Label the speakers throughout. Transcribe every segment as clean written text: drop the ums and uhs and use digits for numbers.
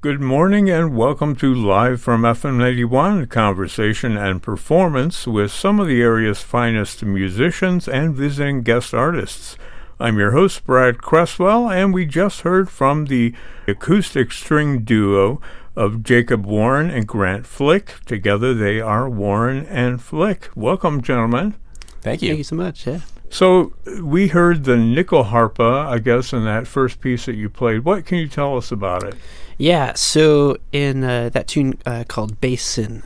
Speaker 1: Good morning and welcome to Live from FM 91, conversation and performance with some of the area's finest musicians and visiting guest artists. I'm your host, Brad Cresswell, and we just heard from the acoustic string duo of Jacob Warren and Grant Flick. Together they are Warren and Flick. Welcome, gentlemen.
Speaker 2: Thank you.
Speaker 3: Thank you so much, yeah.
Speaker 1: So we heard the nickel harpa, I guess, in that first piece that you played. What can you tell us about it?
Speaker 3: Yeah, so in that tune called Bässen,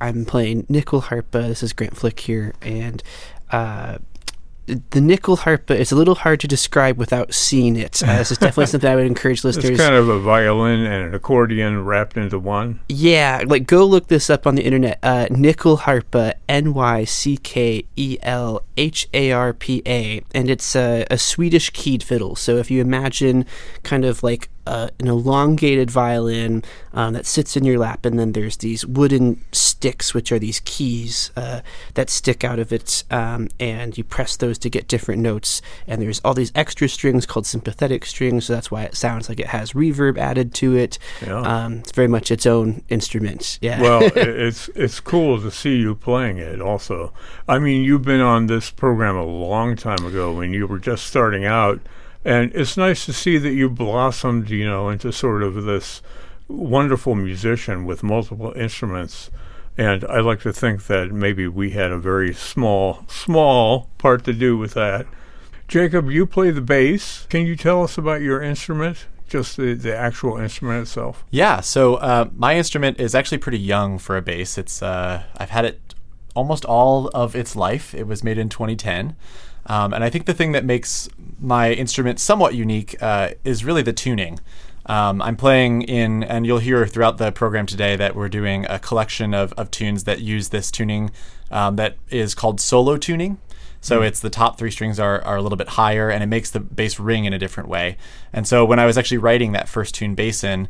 Speaker 3: I'm playing nickel harpa. This is Grant Flick here, and the nickel harpa is a little hard to describe without seeing it. This is definitely something I would encourage listeners.
Speaker 1: It's kind of a violin and an accordion wrapped into one.
Speaker 3: Yeah, like go look this up on the internet. Nickel harpa, Nyckelharpa, and it's a Swedish keyed fiddle. So if you imagine kind of like an elongated violin that sits in your lap, and then there's these wooden sticks, which are these keys that stick out of it, and you press those to get different notes, and there's all these extra strings called sympathetic strings, so that's why it sounds like it has reverb added to it. Yeah. It's very much its own instrument. Yeah.
Speaker 1: Well, it's cool to see you playing it also. I mean, you've been on this program a long time ago when you were just starting out. And it's nice to see that you blossomed, into sort of this wonderful musician with multiple instruments. And I like to think that maybe we had a very small part to do with that. Jacob, you play the bass. Can you tell us about your instrument, just the actual instrument itself?
Speaker 2: Yeah, so my instrument is actually pretty young for a bass. It's I've had it almost all of its life. It was made in 2010. And I think the thing that makes my instrument somewhat unique is really the tuning. I'm playing in, and you'll hear throughout the program today that we're doing a collection of tunes that use this tuning that is called solo tuning. So it's the top three strings are a little bit higher, and it makes the bass ring in a different way. And so when I was actually writing that first tune, Bässen,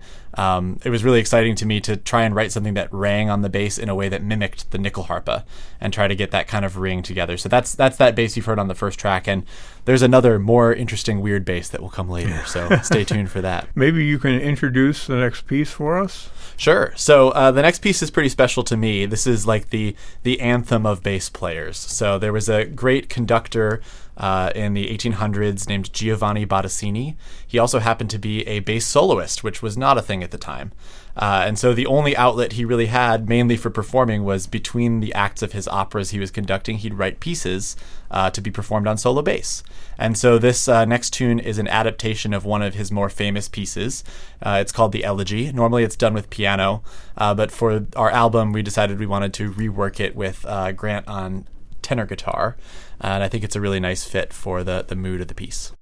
Speaker 2: it was really exciting to me to try and write something that rang on the bass in a way that mimicked the Nyckelharpa and try to get that kind of ring together. So that's that bass you've heard on the first track. And there's another more interesting weird bass that will come later. So stay tuned for that.
Speaker 1: Maybe you can introduce the next piece for us?
Speaker 2: Sure. So the next piece is pretty special to me. This is like the anthem of bass players. So there was a great conductor in the 1800s named Giovanni Bottesini. He also happened to be a bass soloist, which was not a thing at the time. And so the only outlet he really had, mainly for performing, was between the acts of his operas he was conducting. He'd write pieces to be performed on solo bass. And so this next tune is an adaptation of one of his more famous pieces. It's called the Elegy. Normally it's done with piano, but for our album we decided we wanted to rework it with Grant on tenor guitar. And I think it's a really nice fit for the mood of the piece.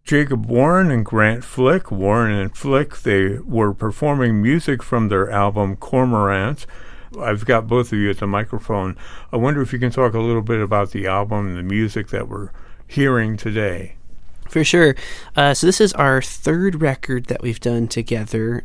Speaker 1: Jacob Warren and Grant Flick. Warren and Flick, they were performing music from their album Cormorant. I've got both of you at the microphone. I wonder if you can talk a little bit about the album and the music that we're hearing today.
Speaker 3: For sure. So this is our third record that we've done together.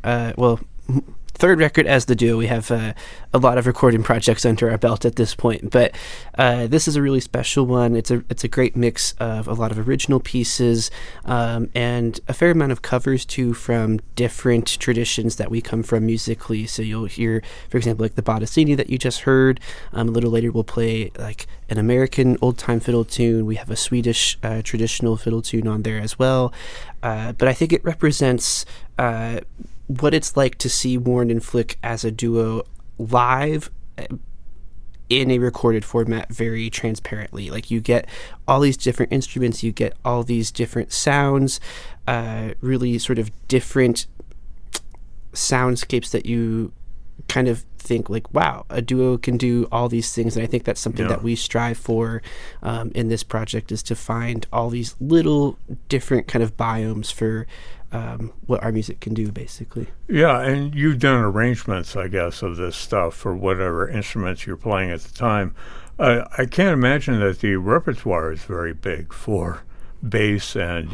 Speaker 3: Third record as the duo. We have a lot of recording projects under our belt at this point, but this is a really special one. It's a great mix of a lot of original pieces and a fair amount of covers too from different traditions that we come from musically. So you'll hear, for example, like the Bottesini that you just heard. A little later we'll play like an American old-time fiddle tune. We have a Swedish traditional fiddle tune on there as well. But I think it represents what it's like to see Warren and Flick as a duo live in a recorded format very transparently. Like you get all these different instruments, you get all these different sounds, really sort of different soundscapes that you kind of think like, wow, a duo can do all these things. And I think that's something that we strive for in this project, is to find all these little different kind of biomes for what our music can do, basically.
Speaker 1: Yeah, and you've done arrangements, I guess, of this stuff for whatever instruments you're playing at the time. I can't imagine that the repertoire is very big for bass and,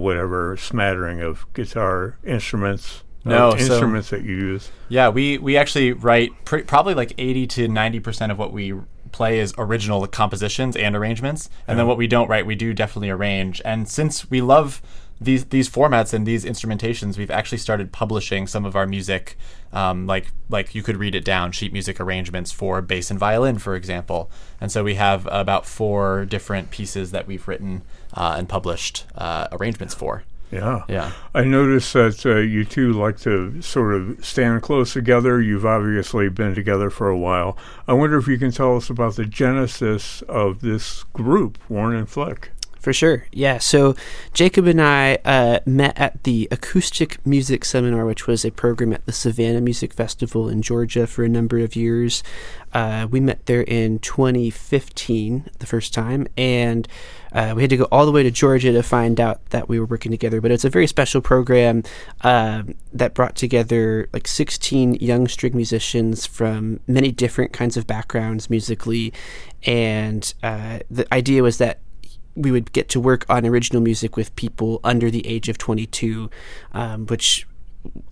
Speaker 1: whatever smattering of guitar instruments. Instruments that you use.
Speaker 2: Yeah, we actually write probably like 80 to 90% of what we play is original compositions and arrangements, and then what we don't write, we do definitely arrange. And since we love these formats and these instrumentations, we've actually started publishing some of our music, like you could read it down, sheet music arrangements for bass and violin, for example. And so we have about 4 different pieces that we've written and published arrangements for.
Speaker 1: Yeah. I noticed that you two like to sort of stand close together. You've obviously been together for a while. I wonder if you can tell us about the genesis of this group, Warren and Flick.
Speaker 3: For sure. Yeah. So Jacob and I met at the Acoustic Music Seminar, which was a program at the Savannah Music Festival in Georgia for a number of years. We met there in 2015 the first time, and we had to go all the way to Georgia to find out that we were working together. But it's a very special program that brought together like 16 young string musicians from many different kinds of backgrounds musically. And the idea was that we would get to work on original music with people under the age of 22, which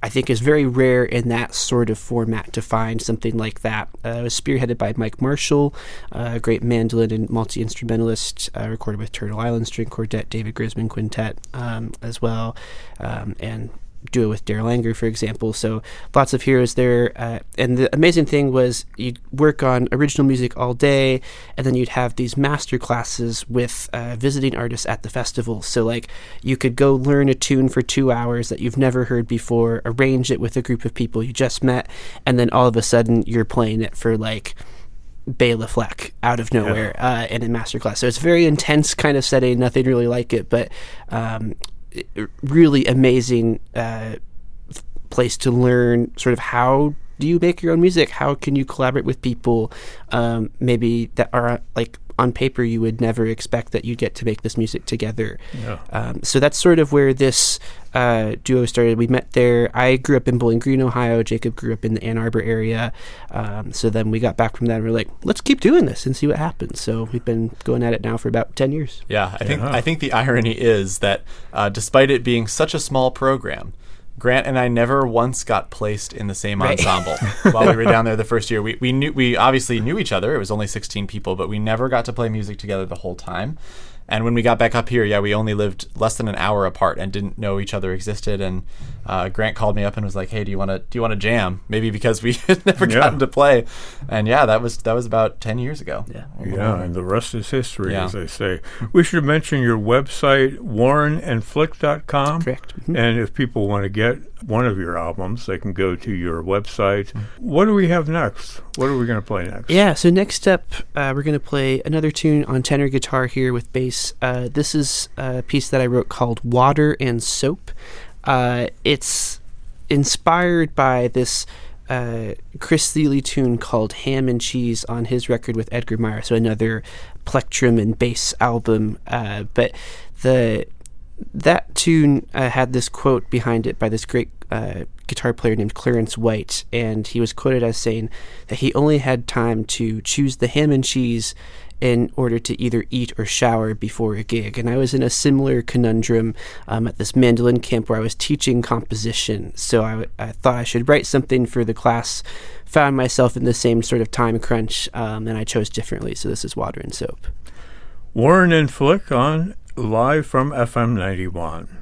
Speaker 3: I think is very rare in that sort of format to find something like that. It was spearheaded by Mike Marshall, a great mandolin and multi-instrumentalist, recorded with Turtle Island String Quartet, David Grisman Quintet as well, and duo with Daryl Anger, for example. So lots of heroes there. And the amazing thing was you'd work on original music all day, and then you'd have these master classes with visiting artists at the festival. So like you could go learn a tune for 2 hours that you've never heard before, arrange it with a group of people you just met, and then all of a sudden you're playing it for like Bela Fleck out of nowhere in a master class. So it's a very intense kind of setting, nothing really like it, but really amazing place to learn sort of how do you make your own music, how can you collaborate with people maybe that are like on paper you would never expect that you'd get to make this music together. So that's sort of where this duo started. We met there. I grew up in Bowling Green, Ohio. Jacob grew up in the Ann Arbor area. So then we got back from that and we're like, let's keep doing this and see what happens. So we've been going at it now for about 10 years.
Speaker 2: Yeah, I think the irony is that despite it being such a small program, Grant and I never once got placed in the same ensemble while we were down there the first year. We obviously knew each other. It was only 16 people, but we never got to play music together the whole time. And when we got back up here, we only lived less than an hour apart and didn't know each other existed. And Grant called me up and was like, "Hey, do you want to jam?" Maybe because we had never gotten to play. And that was about 10 years ago.
Speaker 1: And the rest is history, as they say. We should mention your website, warrenandflick.com.
Speaker 3: Correct. Mm-hmm.
Speaker 1: And if people want to get get one of your albums, they can go to your website. What do we have next? What are we going to play next?
Speaker 3: Yeah, so next up, we're going to play another tune on tenor guitar here with bass. This is a piece that I wrote called Water and Soap. It's inspired by this Chris Thile tune called Ham and Cheese on his record with Edgar Meyer, so another plectrum and bass album. But that tune had this quote behind it by this great guitar player named Clarence White, and he was quoted as saying that he only had time to choose the ham and cheese in order to either eat or shower before a gig. And I was in a similar conundrum at this mandolin camp where I was teaching composition, so I thought I should write something for the class, found myself in the same sort of time crunch, and I chose differently, so this is Water and Soap.
Speaker 1: Warren and Flick on Live from FM 91.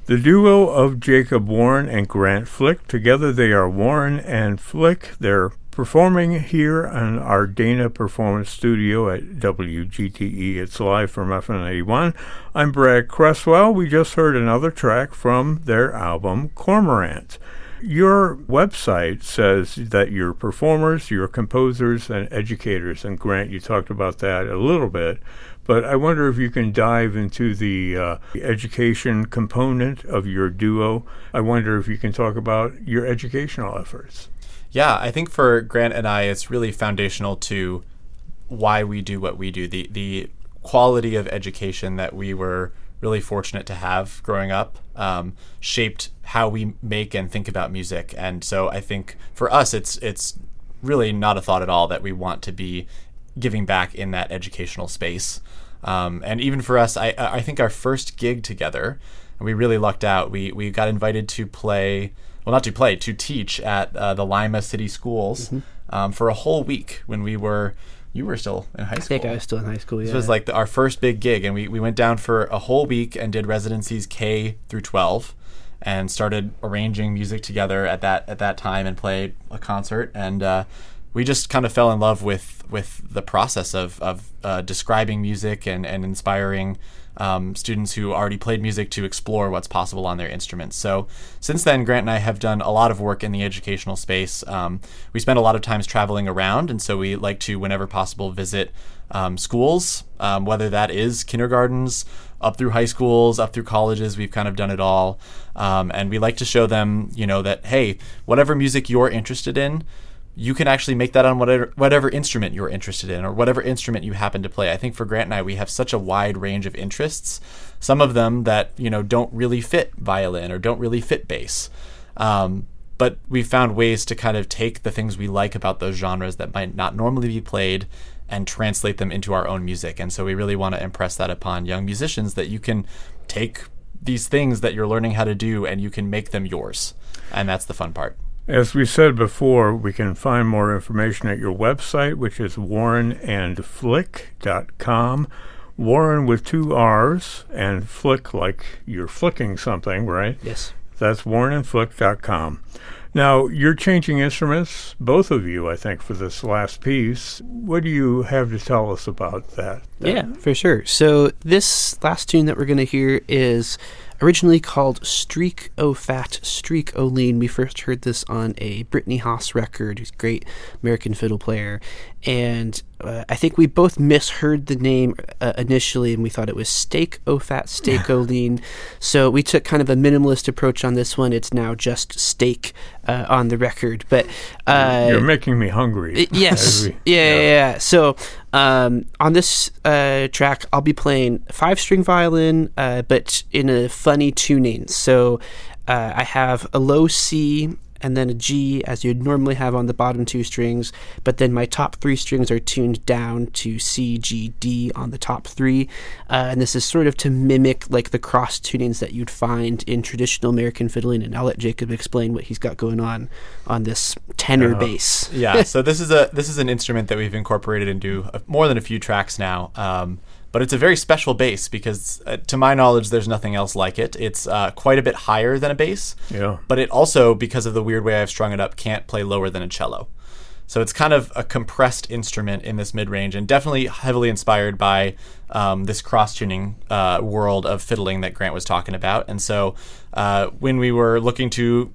Speaker 1: The duo of Jacob Warren and Grant Flick. Together they are Warren and Flick. Their performing here in our Dana Performance Studio at WGTE. It's live from FN81. I'm Brad Cresswell. We just heard another track from their album, Cormorant. Your website says that you're performers, you're composers, and educators. And Grant, you talked about that a little bit. But I wonder if you can dive into the education component of your duo. I wonder if you can talk about your educational efforts.
Speaker 2: Yeah, I think for Grant and I, it's really foundational to why we do what we do. The quality of education that we were really fortunate to have growing up shaped how we make and think about music. And so I think for us, it's really not a thought at all that we want to be giving back in that educational space. And even for us, I think our first gig together, and we really lucked out. We got invited to play, well, not to play, to teach at the Lima City Schools for a whole week when you were still in high school.
Speaker 3: I think I was still in high school, yeah.
Speaker 2: This was like our first big gig, and we went down for a whole week and did residencies K through 12 and started arranging music together at that time and played a concert. And we just kind of fell in love with the process of describing music and inspiring students who already played music to explore what's possible on their instruments. So since then, Grant and I have done a lot of work in the educational space. We spend a lot of times traveling around, and so we like to, whenever possible, visit schools, whether that is kindergartens, up through high schools, up through colleges. We've kind of done it all. And we like to show them, that, hey, whatever music you're interested in, you can actually make that on whatever instrument you're interested in or whatever instrument you happen to play. I think for Grant and I, we have such a wide range of interests. Some of them that, don't really fit violin or don't really fit bass. But we've found ways to kind of take the things we like about those genres that might not normally be played and translate them into our own music. And so we really want to impress that upon young musicians, that you can take these things that you're learning how to do and you can make them yours. And that's the fun part.
Speaker 1: As we said before, we can find more information at your website, which is warrenandflick.com. Warren with 2 R's and flick like you're flicking something, right?
Speaker 3: Yes.
Speaker 1: That's warrenandflick.com. Now, you're changing instruments, both of you, I think, for this last piece. What do you have to tell us about that?
Speaker 3: Yeah, for sure. So this last tune that we're going to hear is originally called Streak O Fat, Streak O Lean. We first heard this on a Brittany Haas record, who's a great American fiddle player. And I think we both misheard the name initially, and we thought it was Steak O Fat, Steak O Lean. So we took kind of a minimalist approach on this one. It's now just steak on the record. But
Speaker 1: you're making me hungry.
Speaker 3: Yes. Yeah. So on this track, I'll be playing 5-string violin, but in a funny tuning. So I have a low C and then a G, as you'd normally have on the bottom 2 strings, but then my top 3 strings are tuned down to C, G, D on the top 3, and this is sort of to mimic like the cross tunings that you'd find in traditional American fiddling, and I'll let Jacob explain what he's got going on this tenor bass.
Speaker 2: Yeah, so this is an instrument that we've incorporated into more than a few tracks now. But it's a very special bass because, to my knowledge, there's nothing else like it. It's quite a bit higher than a bass. Yeah. But it also, because of the weird way I've strung it up, can't play lower than a cello. So it's kind of a compressed instrument in this mid-range, and definitely heavily inspired by this cross-tuning world of fiddling that Grant was talking about. And so when we were looking to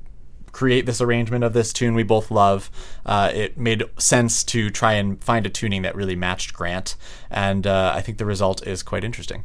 Speaker 2: create this arrangement of this tune we both love, it made sense to try and find a tuning that really matched Grant, and I think the result is quite interesting.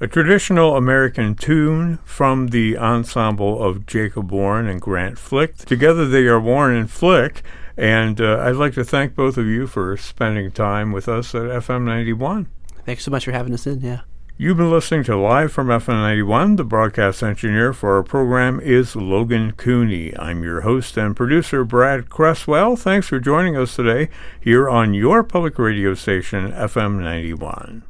Speaker 1: A traditional American tune from the ensemble of Jacob Warren and Grant Flick. Together they are Warren and Flick, and I'd like to thank both of you for spending time with us at FM 91.
Speaker 3: Thanks so much for having us in, yeah.
Speaker 1: You've been listening to Live from FM 91. The broadcast engineer for our program is Logan Cooney. I'm your host and producer, Brad Cresswell. Thanks for joining us today here on your public radio station, FM 91.